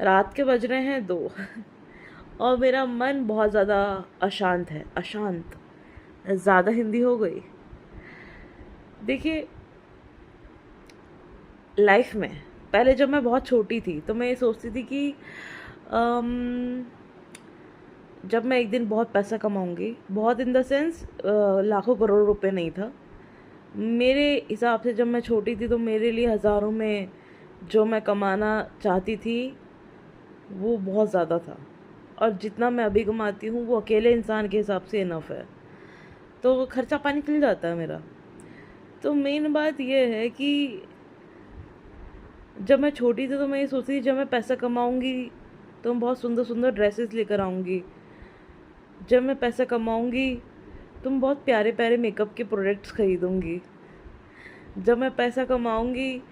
रात के बज रहे हैं 2 और मेरा मन बहुत ज़्यादा अशांत है। अशांत ज़्यादा हिंदी हो गई। देखिए, लाइफ में पहले जब मैं बहुत छोटी थी तो मैं ये सोचती थी कि अम, जब मैं एक दिन बहुत पैसा कमाऊंगी, बहुत इन द सेंस लाखों करोड़ रुपए नहीं था। मेरे हिसाब से जब मैं छोटी थी तो मेरे लिए हज़ारों में जो मैं कमाना चाहती थी वो बहुत ज़्यादा था, और जितना मैं अभी कमाती हूँ वो अकेले इंसान के हिसाब से इनफ है, तो खर्चा पानी निकल जाता है मेरा। तो मेन बात ये है कि जब मैं छोटी थी तो मैं ये सोचती थी जब मैं पैसा कमाऊंगी तो मैं बहुत सुंदर सुंदर ड्रेसेस लेकर आऊँगी। जब मैं पैसा कमाऊंगी तो मैं बहुत प्यारे प्यारे मेकअप के प्रोडक्ट्स खरीदूँगी। जब मैं पैसा कमाऊंगी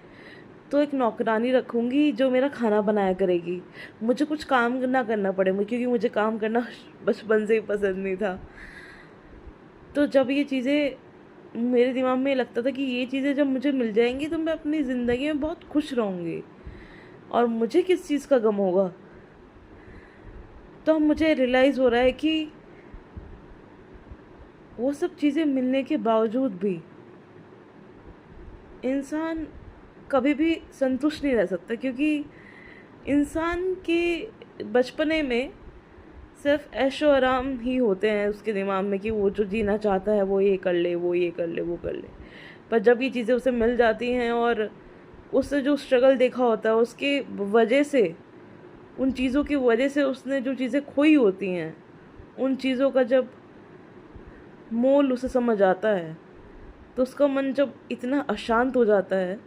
तो एक नौकरानी रखूँगी जो मेरा खाना बनाया करेगी, मुझे कुछ काम ना करना पड़े, क्योंकि मुझे काम करना बचपन से ही पसंद नहीं था। तो जब ये चीज़ें मेरे दिमाग में लगता था कि ये चीज़ें जब मुझे मिल जाएंगी तो मैं अपनी ज़िंदगी में बहुत खुश रहूँगी और मुझे किस चीज़ का गम होगा। तो अब मुझे रियलाइज़ हो रहा है कि वो सब चीज़ें मिलने के बावजूद भी इंसान कभी भी संतुष्ट नहीं रह सकता, क्योंकि इंसान के बचपने में सिर्फ ऐशो आराम ही होते हैं उसके दिमाग में, कि वो जो जीना चाहता है वो ये कर ले, वो ये कर ले, वो कर ले। पर जब ये चीज़ें उसे मिल जाती हैं और उससे जो स्ट्रगल देखा होता है उसके वजह से, उन चीज़ों की वजह से उसने जो चीज़ें खोई होती हैं, उन चीज़ों का जब मोल उसे समझ आता है तो उसका मन जब इतना अशांत हो जाता है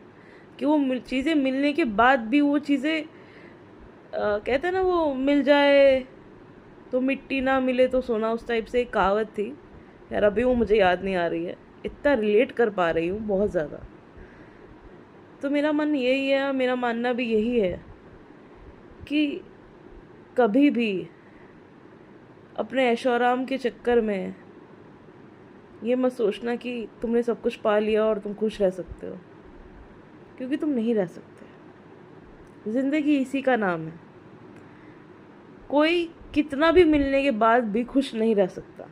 कि वो चीज़ें मिलने के बाद भी वो चीज़ें, कहते हैं ना, वो मिल जाए तो मिट्टी ना मिले तो सोना, उस टाइप से एक कहावत थी। यार अभी वो मुझे याद नहीं आ रही है, इतना रिलेट कर पा रही हूँ बहुत ज़्यादा। तो मेरा मन यही है, मेरा मानना भी यही है कि कभी भी अपने ऐशो आराम के चक्कर में ये मत सोचना कि तुमने सब कुछ पा लिया और तुम खुश रह सकते हो, क्योंकि तुम नहीं रह सकते। ज़िंदगी इसी का नाम है। कोई कितना भी मिलने के बाद भी खुश नहीं रह सकता।